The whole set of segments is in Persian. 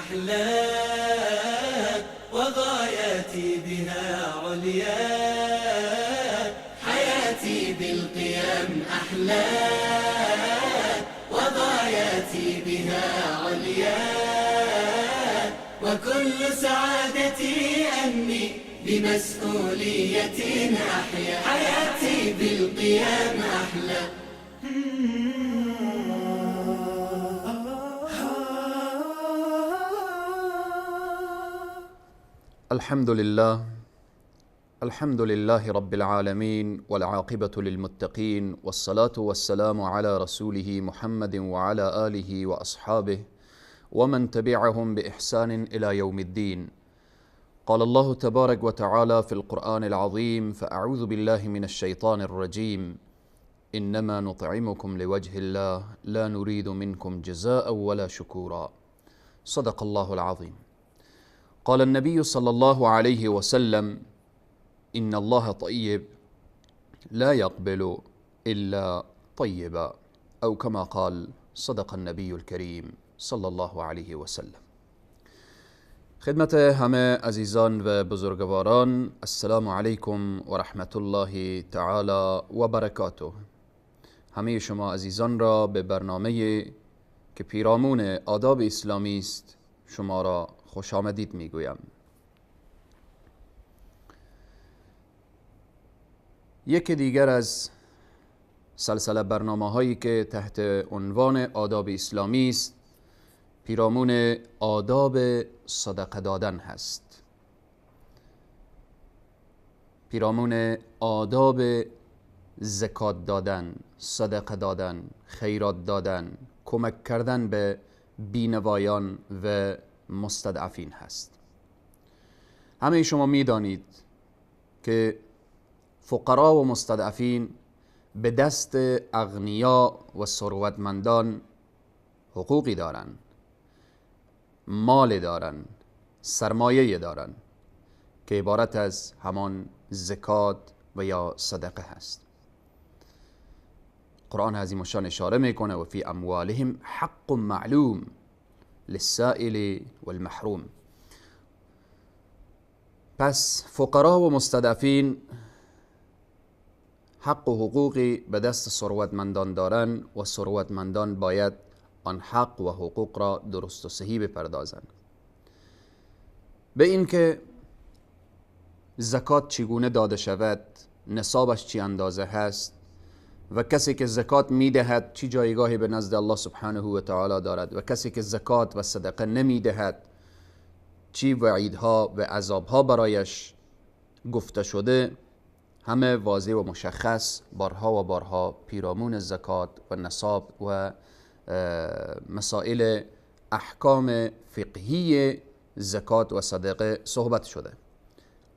أحلى وغاياتي بها عليا، حياتي بالقيم أحلى وغاياتي بها عليا، وكل سعادتي أني بمسؤولية أحيا، حياتي بالقيم أحلى. الحمد لله رب العالمين، والعاقبة للمتقين، والصلاة والسلام على رسوله محمد وعلى آله وأصحابه ومن تبعهم بإحسان إلى يوم الدين. قال الله تبارك وتعالى في القرآن العظيم: فأعوذ بالله من الشيطان الرجيم، إنما نطعمكم لوجه الله لا نريد منكم جزاء ولا شكورا. صدق الله العظيم. قال النبي صلى الله عليه وسلم: إن الله طيب لا يقبل إلا طيبا، أو كما قال. صدق النبي الكريم صلى الله عليه وسلم. خدمت همه عزیزان و بزرگواران، السلام علیکم و رحمت الله تعالی و برکاته. همه شما عزیزان را به برنامه که پیرامون آداب اسلامی است شما را خوش آمدید میگویم. یکی دیگر از سلسله برنامه هایی که تحت عنوان آداب اسلامی است پیرامون آداب صدقه دادن هست، پیرامون آداب زکات دادن، صدقه دادن، خیرات دادن، کمک کردن به بینوایان و مستضعفین هست. همه شما میدانید که فقرا و مستضعفین به دست اغنیا و ثروتمندان حقوقی دارند، مال دارند، سرمایه دارند که عبارت از همان زکات و یا صدقه هست. قرآن عظیم الشان اشاره میکنه: و فی اموالهم حق معلوم للسائل والمحروم. پس فقرا و مستضعفین حق و حقوقی به دست ثروتمندان دارند و ثروتمندان باید آن حق و حقوق را درست و صحیح بپردازند. به این که زکات چگونه داده شود، نصابش چی اندازه هست و کسی که زکات میدهد چی جایگاهی به نزد الله سبحانه و تعالی دارد و کسی که زکات و صدقه نمیدهد چی وعیدها و عذابها برایش گفته شده، همه واضح و مشخص بارها و بارها پیرامون زکات و نصاب و مسائل احکام فقهی زکات و صدقه صحبت شده.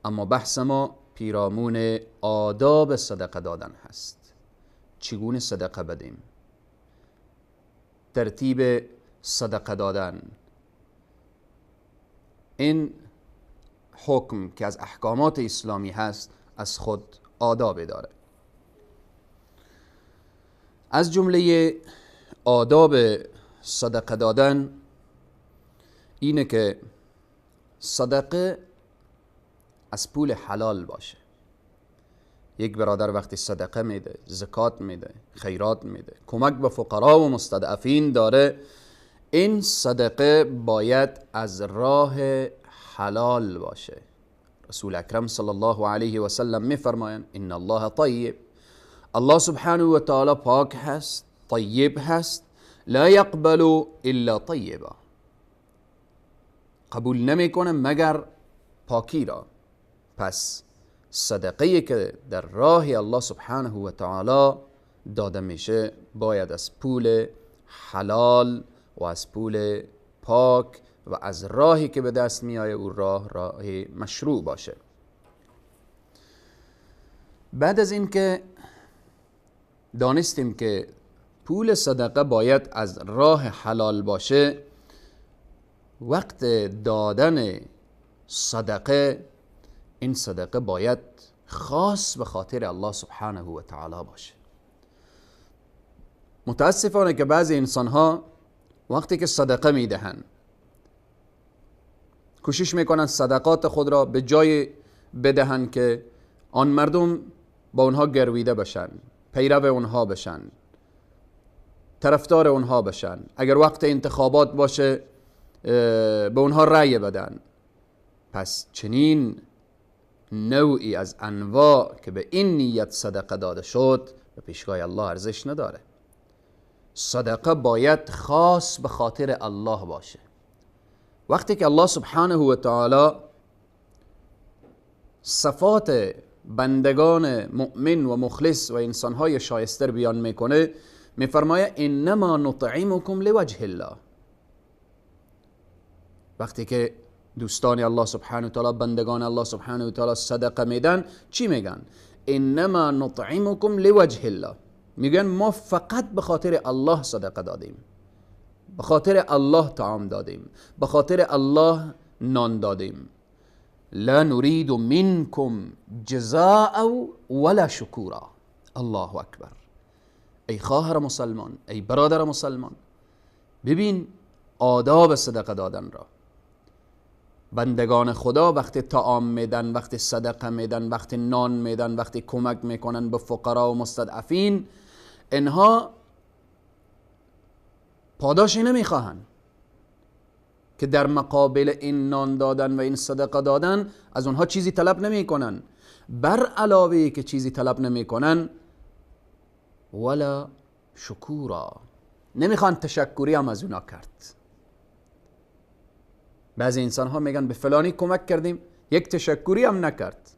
اما بحث ما پیرامون آداب صدقه دادن هست. چگونه صدقه بدیم، ترتیب صدقه دادن. این حکم که از احکامات اسلامی هست از خود آداب داره. از جمله آداب صدقه دادن اینه که صدقه از پول حلال باشه. یک برادر وقتی صدقه میده، زکات میده، خیرات میده، کمک به فقرا و مستضعفین داره، این صدقه باید از راه حلال باشه. رسول اکرم صلی الله علیه و سلم میفرمایند: ان الله طیب، الله سبحانه و تعالی پاک هست، طیب هست، لا یقبل الا طیبا، قبول نمیکنه مگر پاکی را. پس صدقه که در راه الله سبحانه و تعالی داده میشه باید از پول حلال و از پول پاک و از راهی که به دست میآید او راه مشروع باشه. بعد از این که دانستیم که پول صدقه باید از راه حلال باشه، وقت دادن صدقه، این صدقه باید خاص به خاطر الله سبحانه و تعالی باشه. متاسفانه که بعضی انسان ها وقتی که صدقه میدهن کوشش میکنن صدقات خود را به جای بدهند که آن مردم با اونها گرویده بشن، پیرو اونها بشن، طرفدار اونها بشن، اگر وقت انتخابات باشه به اونها رأی بدن. پس چنین نوعی از انواع که به این نیت صدقه داده شد به پیشگاه الله ارزش نداره. صدقه باید خاص به خاطر الله باشه. وقتی که الله سبحانه و تعالی صفات بندگان مؤمن و مخلص و انسانهای شایسته بیان میکنه، میفرماید انما نطعمکم لوجه الله. وقتی که دوستان الله سبحانه و تعالی، بندگان الله سبحانه و تعالی صدقه میدن، چی میگن؟ انما نطعمکم لوجه الله. میگن ما فقط به خاطر الله صدقه دادیم، به خاطر الله طعام دادیم، به خاطر الله نان دادیم. لا نريد منكم جزاء ولا شکورا. الله اکبر. ای خواهر مسلمان، ای برادر مسلمان، ببین آداب صدقه دادن را. بندگان خدا وقتی طعام میدن، وقتی صدقه میدن، وقتی نان میدن، وقتی کمک میکنن به فقرا و مستضعفین، اینها پاداشی نمیخواهن که در مقابل این نان دادن و این صدقه دادن از اونها چیزی طلب نمیکنن. بر علاوه که چیزی طلب نمیکنن، ولا شکورا، نمیخوان تشکری هم از اونا کرد. بعضی انسان ها میگن به فلانی کمک کردیم، یک تشکری هم نکرد.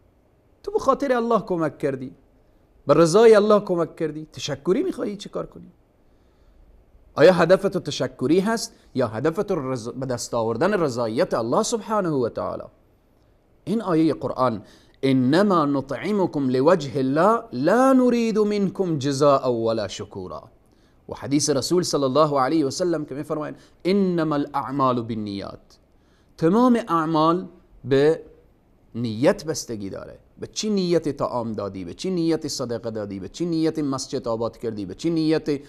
تو به خاطر الله کمک کردی، به رضای الله کمک کردی، تشکری میخوایی چه کار کنی؟ آیا هدف تو تشکری هست یا هدف تو به دست آوردن رضایت الله سبحانه و تعالی؟ این آیه قرآن انما نطعمكم لوجه الله لا نريد منكم جزاء ولا شکورا، و حدیث رسول صلی الله علیه و سلم که میفرمایند انما الاعمال بالنیات. تمام اعمال به نیت بستگی داره. به چی نیت طعام دادی، به چی نیت صدقه دادی، به چی نیت مسجد آباد کردی، به چی نیت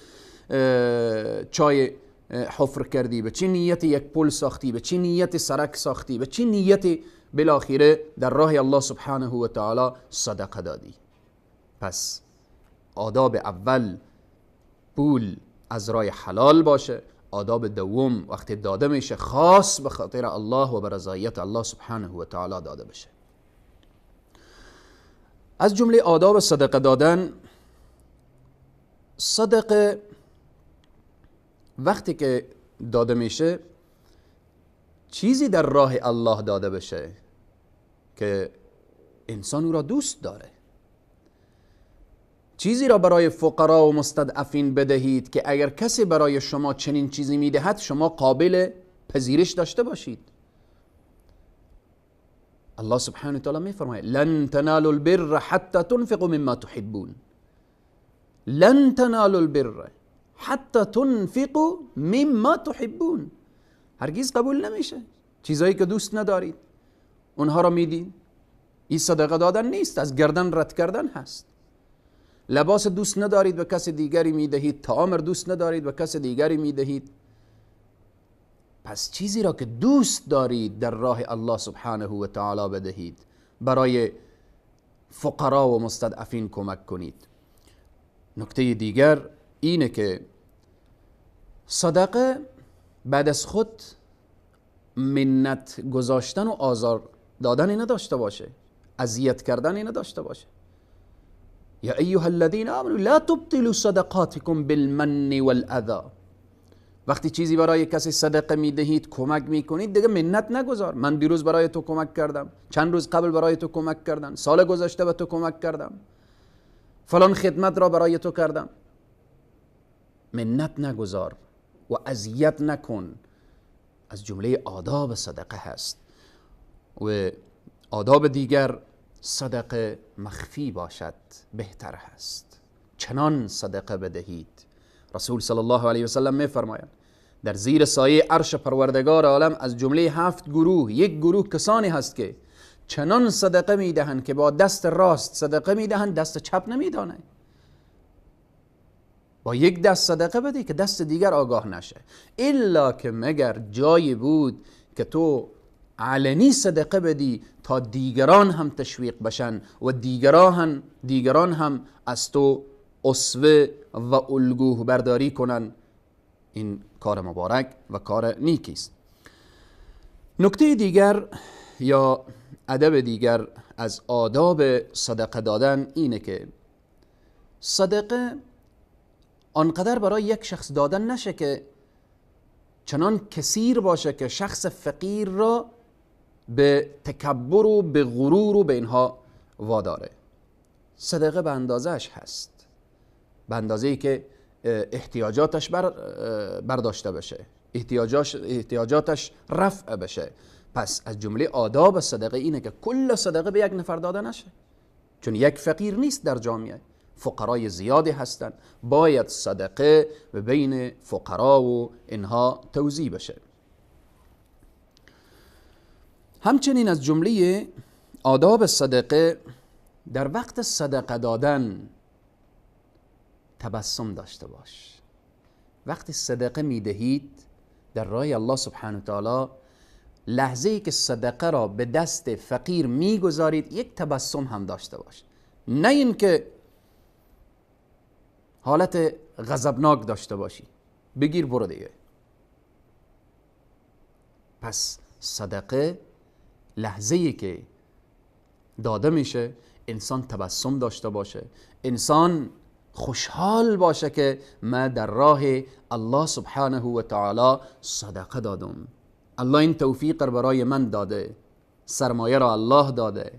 چای حفر کردی، به چی نیت یک پل ساختی، به چی نیت سرک ساختی، به چی نیت بالاخره در راه الله سبحانه و تعالی صدقه دادی. پس آداب اول پول از راه حلال باشه. آداب دوم وقتی داده میشه خاص به خاطر الله و به رضایت الله سبحانه و تعالی داده بشه. از جمله آداب صدقه دادن، صدقه وقتی که داده میشه چیزی در راه الله داده بشه که انسان او را دوست داره. چیزی را برای فقرا و مستضعفین بدهید که اگر کسی برای شما چنین چیزی میدهد شما قابل پذیرش داشته باشید. الله سبحانه و تعالی میفرماید لن تنالوا البر حتى تنفقوا مما تحبون. لن تنالوا البر حتى تنفقوا مما تحبون. هرگز قبول نمیشه. چیزایی که دوست ندارید اونها را میدین. این صدقه دادن نیست، از گردن رد کردن هست. لباس دوست ندارید و کس دیگری میدهید، طعام دوست ندارید و کس دیگری میدهید. پس چیزی را که دوست دارید در راه الله سبحانه و تعالی بدهید. برای فقرا و مستضعفین کمک کنید. نکته دیگر اینه که صدقه بعد از خود منت گذاشتن و آزار دادنی نداشته باشه، اذیت کردنی نداشته باشه. یا ایها الذین آمنوا لا تبطلوا صدقاتکم بالمن والاذى. وقتی چیزی برای کسی صدقه میدهید، کمک میکنید، دیگه منت نگذار. من دیروز برای تو کمک کردم، چند روز قبل برای تو کمک کردم، سال گذشته به تو کمک کردم، فلان خدمت را برای تو کردم. منت نگذار و اذیت نکن. از جمله آداب صدقه هست. و آداب دیگر صدقه مخفی باشد بهتر هست. چنان صدقه بدهید. رسول صلی الله علیه و سلم میفرمایند در زیر سایه عرش پروردگار عالم از جمله 7 گروه یک گروه کسانی هست که چنان صدقه میدهند که با دست راست صدقه میدهند، دست چپ نمیدانند. با یک دست صدقه بدی که دست دیگر آگاه نشه. الا که مگر جایی بود که تو علنی صدقه بدی تا دیگران هم تشویق بشن و دیگران هم از تو اسوه و الگوه برداری کنن. این کار مبارک و کار نیکی است. نکته دیگر یا ادب دیگر از آداب صدقه دادن اینه که صدقه آنقدر برای یک شخص دادن نشه که چنان کثیر باشه که شخص فقیر را به تکبر و به غرور و به اینها واداره. صدقه به اندازهش هست، به اندازه‌ای که احتیاجاتش برداشته بشه، احتیاجاتش رفع بشه. پس از جمله آداب صدقه اینه که کل صدقه به یک نفر داده نشه، چون یک فقیر نیست در جامعه، فقرای زیادی هستند، باید صدقه به بین فقرا و اینها توزیع بشه. همچنین از جمله آداب صدقه در وقت صدقه دادن تبسم داشته باش. وقتی صدقه میدهید در راه الله سبحانه و تعالی، لحظه ای که صدقه را به دست فقیر میگذارید یک تبسم هم داشته باش، نه اینکه حالت غضبناک داشته باشی بگیر برو دیگه. پس صدقه لحظه ای که داده میشه انسان تبسم داشته باشه، انسان خوشحال باشه که من در راه الله سبحانه و تعالی صدقه دادم، الله این توفیق را برای من داده، سرمایه را الله داده،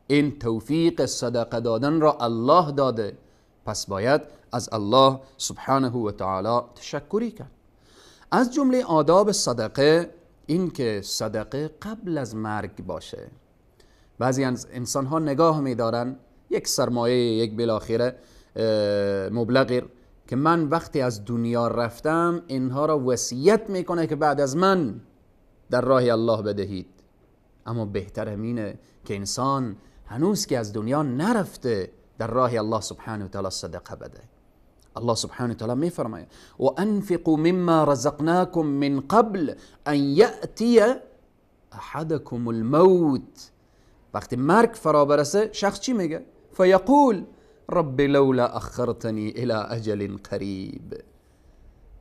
این توفیق صدقه دادن را الله داده، پس باید از الله سبحانه و تعالی تشکری کرد. از جمله آداب صدقه این که صدقه قبل از مرگ باشه. بعضی از انسان ها نگاه می‌دارن یک سرمایه، یک بالاخره مبلغی که من وقتی از دنیا رفتم اینها را وصیت میکنه که بعد از من در راه الله بدهید. اما بهتر همینه که انسان هنوز که از دنیا نرفته در راه الله سبحانه و تعالی صدقه بده. الله سبحانه و تعالی میفرماید و انفقوا مما رزقناكم من قبل ان یأتی احدکم الموت. وقتی مرگ فرا برسه شخص چی میگه؟ فیقول رب لولا اخرتنی الى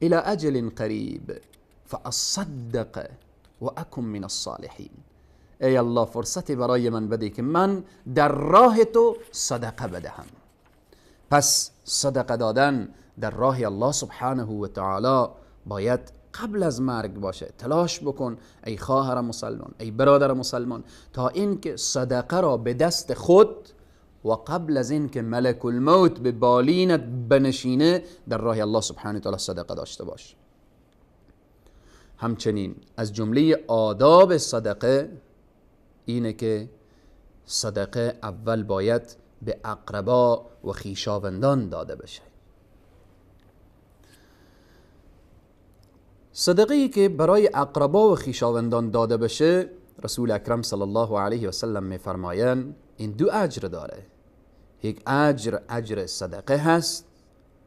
اجل قریب فاصدق و اکن من الصالحین. ای الله فرصتی برای من بده که من در راه تو صدقه بدهم. پس صدقه دادن در راه الله سبحانه و تعالی باید قبل از مرگ باشه. تلاش بکن ای خواهر مسلمان، ای برادر مسلمان، تا اینکه صدقه را به دست خود و قبل از اینکه ملک الموت به بالینت بنشینه در راه الله سبحانه و تعالی صدقه داشته باش. همچنین از جمله آداب صدقه اینه که صدقه اول باید به اقربا و خویشاوندان داده بشه. صدقه ای که برای اقربا و خویشاوندان داده بشه، رسول اکرم صلی الله علیه و سلم میفرمایند این دو اجر داره. یک اجر صدقه هست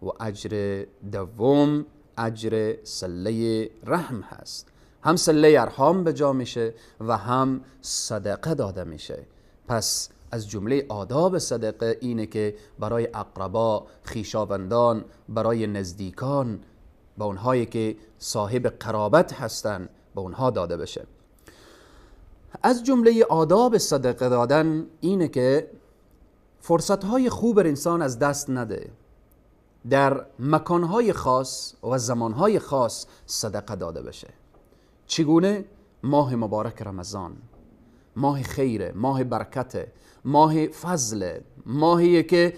و اجر دوم اجر صله رحم هست. هم صله ارحام به جا میشه و هم صدقه داده میشه. پس از جمله آداب صدقه اینه که برای اقربا، خویشاوندان، برای نزدیکان، با اونهایی که صاحب قرابت هستن به اونها داده بشه. از جمله آداب صدقه دادن اینه که فرصتهای خوب انسان از دست نده. در مکانهای خاص و زمانهای خاص صدقه داده بشه. چگونه؟ ماه مبارک رمضان، ماه خیره، ماه برکته، ماه فضله، ماهی که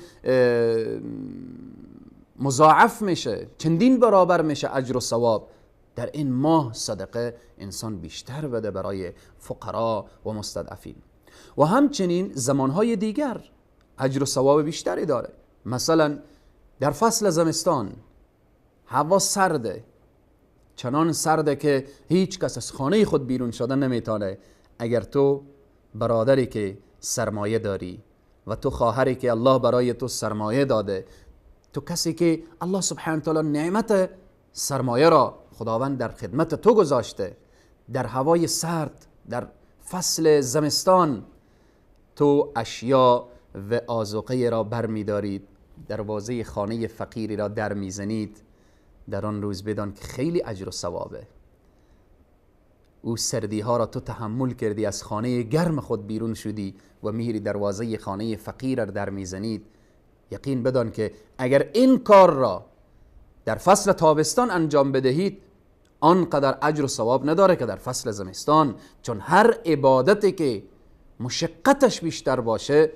مضاعف میشه، چندین برابر میشه اجر و ثواب. در این ماه صدقه انسان بیشتر بده برای فقرا و مستضعفین. و همچنین زمانهای دیگر اجر و ثواب بیشتری داره. مثلا در فصل زمستان هوا سرده، چنان سرده که هیچ کس از خانه خود بیرون شدن نمیتونه. اگر تو برادری که سرمایه داری و تو خواهری که الله برای تو سرمایه داده، تو کسی که الله سبحانه و تعالی نعمت سرمایه را خداوند در خدمت تو گذاشته، در هوای سرد، در فصل زمستان تو اشیا و آذوقه را بر می دارید، دروازه خانه فقیری را در می زنید، در آن روز بدان که خیلی اجر و ثوابه. او سردی ها را تو تحمل کردی، از خانه گرم خود بیرون شدی و میری دروازه خانه فقیر را در می زنید. یقین بدان که اگر این کار را در فصل تابستان انجام بدهید آنقدر اجر و ثواب نداره که در فصل زمستان، چون هر عبادتی که مشقتش بیشتر باشه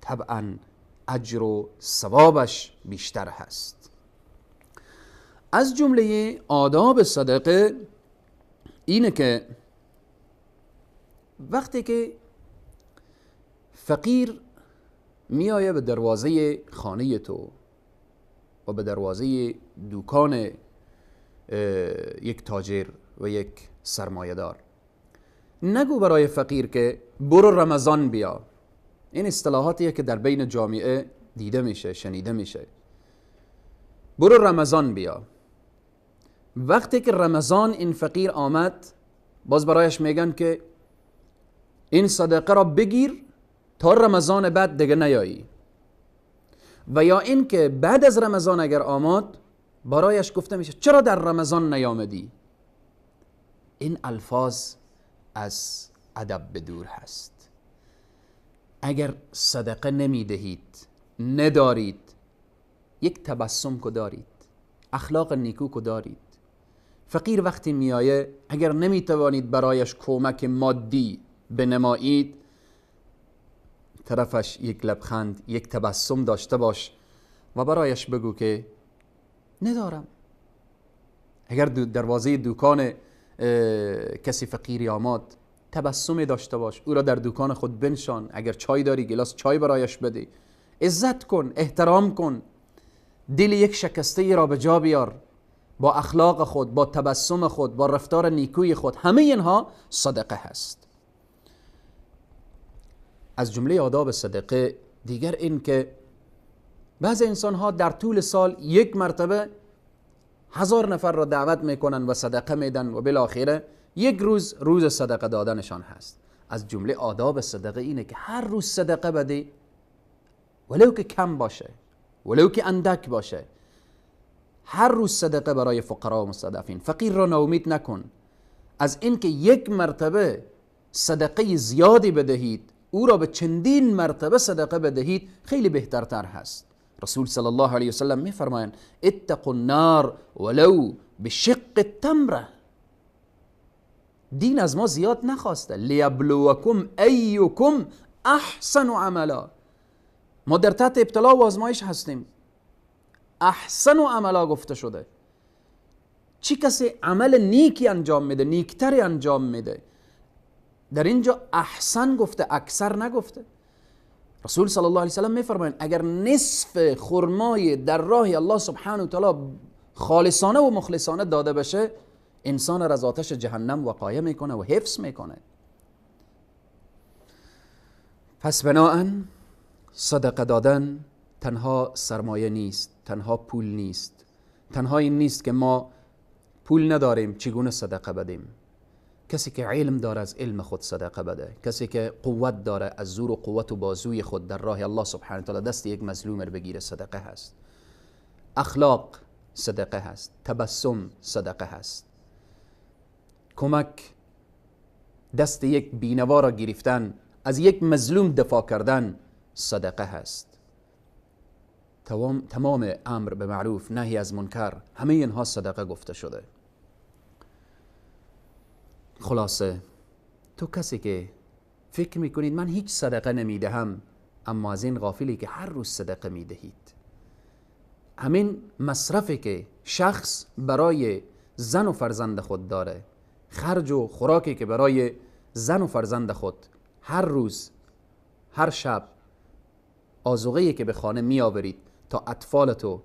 طبعا اجر و ثوابش بیشتر هست. از جمله آداب صدقه اینه که وقتی که فقیر میآیه به دروازه خانه تو و به دروازه دکان یک تاجر و یک سرمایه‌دار، نگو برای فقیر که برو رمضان بیا. این اصطلاحاتیه که در بین جامعه دیده میشه، شنیده میشه. برو رمضان بیا. وقتی که رمضان این فقیر آمد باز برایش میگن که این صدقه را بگیر تا رمضان بعد دیگه نیایی. و یا این که بعد از رمضان اگر آمد برایش گفته میشه چرا در رمضان نیامدی. این الفاظ از ادب به دور هست. اگر صدقه نمیدهید، ندارید، یک تبسم کو دارید، اخلاق نیکو کو دارید. فقیر وقتی میایه اگر نمیتوانید برایش کمک مادی بنمایید، طرفش یک لبخند، یک تبسم داشته باش و برایش بگو که ندارم. اگر دروازه دکان کسی فقیری آمد تبسمی داشته باش، او را در دکان خود بنشان. اگر چای داری گلاس چای برایش بده. عزت کن، احترام کن، دل یک شکسته را به جا بیار با اخلاق خود، با تبسم خود، با رفتار نیکوی خود. همه اینها صدقه هست. از جمله آداب صدقه دیگر این که بعض انسان ها در طول سال یک مرتبه 1000 نفر را دعوت میکنن و صدقه میدن و بالاخره یک روز صدقه دادنشان هست. از جمله آداب صدقه اینه که هر روز صدقه بده، ولو که کم باشه، ولو که اندک باشه. هر روز صدقه برای فقرا و مستضعفین. فقیر را ناامید نکن از اینکه یک مرتبه صدقه زیادی بدهید، او را به چندین مرتبه صدقه بدهید خیلی بهترتر هست. رسول صلی الله علیه وسلم میفرمایند اتقوا النار ولو بشق التمره. دین از ما زیاد نخواسته. لیبلوکم ایکم احسن عملا. ما در تحت ابتلا و آزمایش هستیم. احسن عملا گفته شده. چی کسی عمل نیکی انجام میده، نیکتری انجام میده. در اینجا احسن گفته، اکثر نگفته. رسول صلی الله علیه وسلم میفرمایند اگر نصف خرمای در راه الله سبحانه و تعالی خالصانه و مخلصانه داده بشه، انسان را از آتش جهنم وقایه میکنه و حفظ میکنه. پس بناهن صدقه دادن تنها سرمایه نیست، تنها پول نیست، تنها این نیست که ما پول نداریم چگونه صدقه بدیم. کسی که علم داره از علم خود صدقه بده. کسی که قوت داره از زور و قوت و بازوی خود در راه الله سبحانه و تعالی دست یک مظلوم رو بگیره صدقه هست. اخلاق صدقه هست. تبسم صدقه هست. کمک، دست یک بینوا را گرفتن، از یک مظلوم دفاع کردن صدقه هست. تمام امر به معروف نهی از منکر، همه اینها صدقه گفته شده. خلاصه تو کسی که فکر میکنید من هیچ صدقه نمیدهم، اما از این غافلی که هر روز صدقه میدهید. همین مصرفی که شخص برای زن و فرزند خود داره، خرج و خوراکی که برای زن و فرزند خود هر روز، هر شب، آذوقه‌ای که به خانه میآورید تا اطفالتو،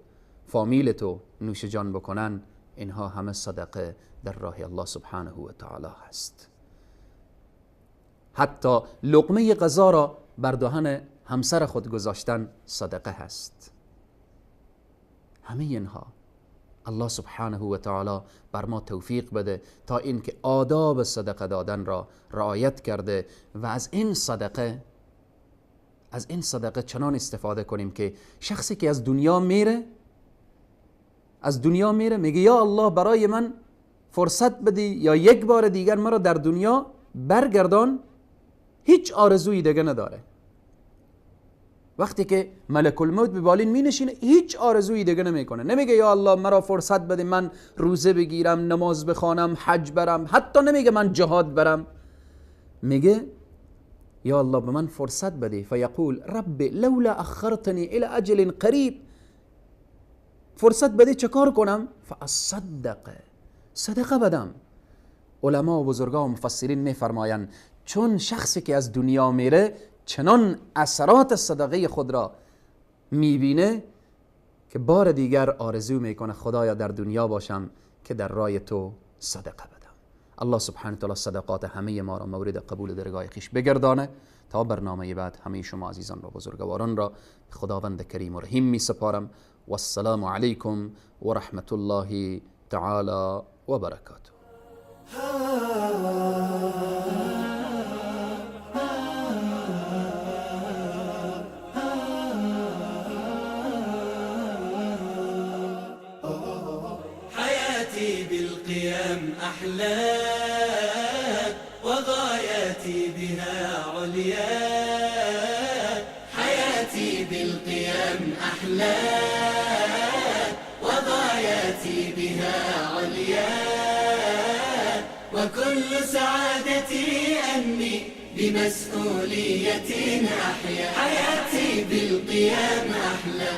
فامیلتو نوش جان بکنن، اینها همه صدقه در راه الله سبحانه و تعالی هست. حتی لقمه غذا را بر دهن همسر خود گذاشتن صدقه هست. همه اینها الله سبحانه و تعالی بر ما توفیق بده تا اینکه آداب صدقه دادن را رعایت کرده و از این صدقه چنان استفاده کنیم که شخصی که از دنیا میره میگه یا الله برای من فرصت بدی یا یک بار دیگر مرا در دنیا برگردان، هیچ آرزویی دیگه نداره. وقتی که ملک الموت به بالین می نشینه هیچ آرزویی دیگه نمیکنه، نمیگه یا الله مرا فرصت بده من روزه بگیرم، نماز بخوانم، حج برم، حتی نمیگه من جهاد برم، میگه یا الله به من فرصت بده. فیقول رب لولا اخرتنی الى اجل قریب، فرصت بده چه کار کنم؟ صدقه بدم. علما و بزرگان و مفسرین میفرمایند چون شخصی که از دنیا میره چنان اثرات صدقه خود را میبینه که بار دیگر آرزو میکنه خدایا در دنیا باشم که در راه تو صدقه بدم. الله سبحانه و تعالی صدقات همه ما را مورد قبول درگاه خویش بگردانه. تا برنامه بعد همه شما عزیزان را بزرگواران را خداوند کریم و رحیم می سپارم. و السلام علیکم و رحمت الله تعالی و برکاته. حياتي بالقيام أحلى وغاياتي بها عليا، حياتي بالقيام أحلى وغاياتي بها عليا، وكل سعادتي أني بمسؤولية أحيا، حياتي بالقيام أحلى.